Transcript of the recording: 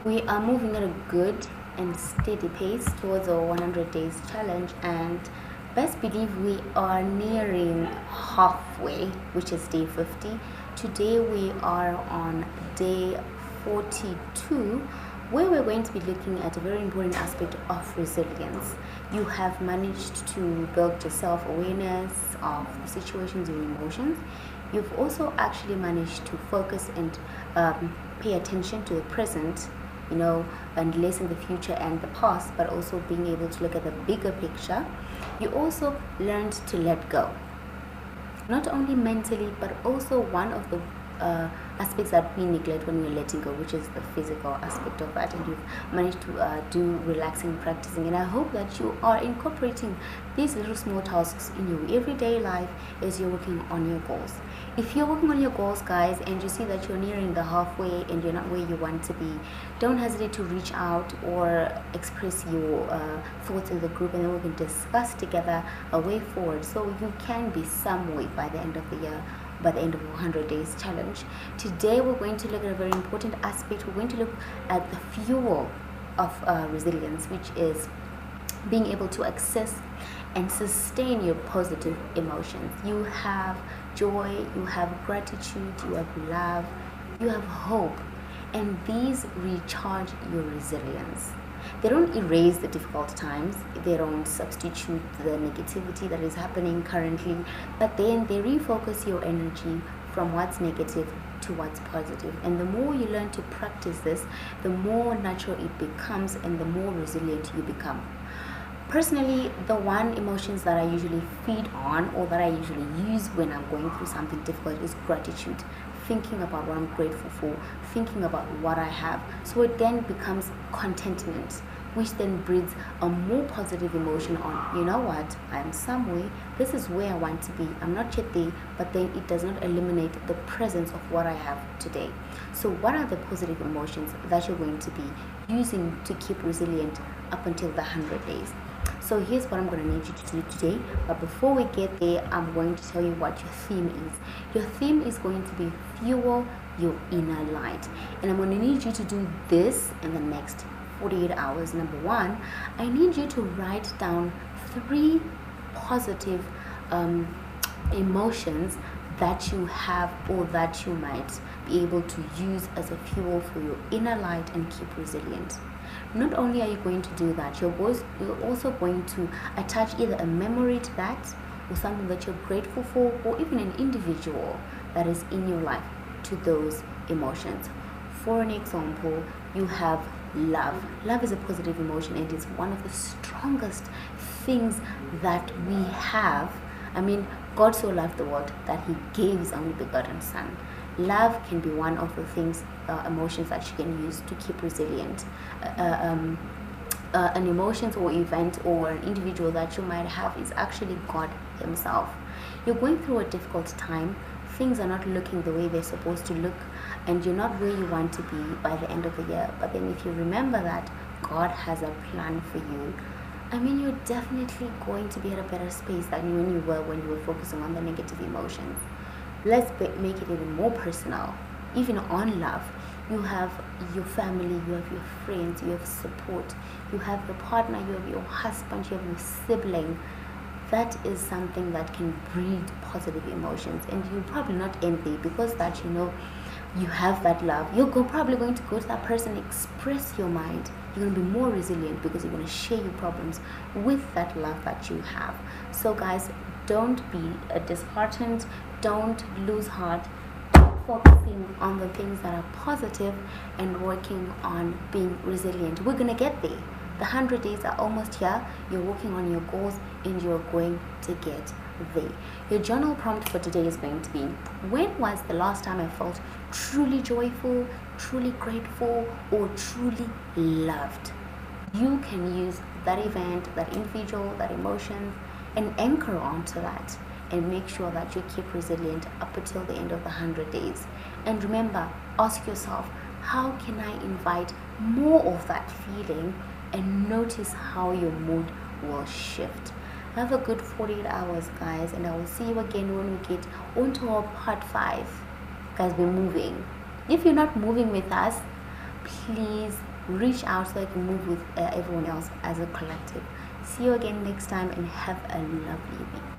We are moving at a good and steady pace towards our 100 days challenge, and best believe we are nearing halfway, which is day 50. Today we are on day 42, where we're going to be looking at a very important aspect of resilience. You have managed to build your self awareness of the situations, your emotions. You've also actually managed to focus and pay attention to the present, and less in the future and the past, but also being able to look at the bigger picture. You also learned to let go, not only mentally, but also one of the aspects that we neglect when we're letting go, which is the physical aspect of that. And you've managed to do relaxing practicing, and I hope that you are incorporating these little small tasks in your everyday life as you're working on your goals. If you're working on your goals, guys, and you see that you're nearing the halfway and you're not where you want to be, don't hesitate to reach out or express your thoughts in the group, and then we can discuss together a way forward so you can be some way by the end of the year, by the end of 100 days challenge. Today we're going to look at a very important aspect. We're going to look at the fuel of resilience, which is being able to access and sustain your positive emotions. You have joy, you have gratitude, you have love, you have hope, and these recharge your resilience. They don't erase the difficult times, they don't substitute the negativity that is happening currently, but then they refocus your energy from what's negative to what's positive. And the more you learn to practice this, the more natural it becomes and the more resilient you become. Personally, the one emotions that I usually feed on, or that I usually use when I'm going through something difficult, is gratitude. Thinking about what I'm grateful for, thinking about what I have. So it then becomes contentment, which then breeds a more positive emotion on, you know what, I am some way, this is where I want to be. I'm not yet there, but then it does not eliminate the presence of what I have today. So what are the positive emotions that you're going to be using to keep resilient up until the 100 days? So here's what I'm going to need you to do today. But before we get there, I'm going to tell you what your theme is. Your theme is going to be fuel your inner light. And I'm going to need you to do this in the next 48 hours. Number one, I need you to write down 3 positive emotions that you have, or that you might be able to use as a fuel for your inner light and keep resilient. Not only are you going to do that, you're also going to attach either a memory to that, or something that you're grateful for, or even an individual that is in your life to those emotions. For an example, you have love. Love is a positive emotion, and it's one of the strongest things that we have. I mean, God so loved the world that he gave his only begotten son. Love can be one of the things, emotions that you can use to keep resilient. An emotions or event or an individual that you might have is actually God himself. You're going through a difficult time, things are not looking the way they're supposed to look, and you're not where you want to be by the end of the year. But then if you remember that God has a plan for you, I mean, you're definitely going to be at a better space than when you were focusing on the negative emotions. Let's make it even more personal. Even on love, you have your family, you have your friends, you have support, you have your partner, you have your husband, you have your sibling. That is something that can breed positive emotions, and you're probably not end there, because that you have that love. You're probably going to go to that person, express your mind. You're going to be more resilient because you're going to share your problems with that love that you have. So guys, don't be disheartened, don't lose heart. Focusing on the things that are positive and working on being resilient. We're going to get there. The 100 days are almost here. You're working on your goals and you're going to get there. Your journal prompt for today is going to be: when was the last time I felt truly joyful, truly grateful, or truly loved? You can use that event, that individual, that emotion, and anchor onto that, and make sure that you keep resilient up until the end of the 100 days. And remember, ask yourself, how can I invite more of that feeling, and notice how your mood will shift. Have a good 48 hours, guys, and I will see you again when we get onto our part 5. Guys, we're moving. If you're not moving with us, please reach out so I can move with everyone else as a collective. See you again next time and have a lovely week.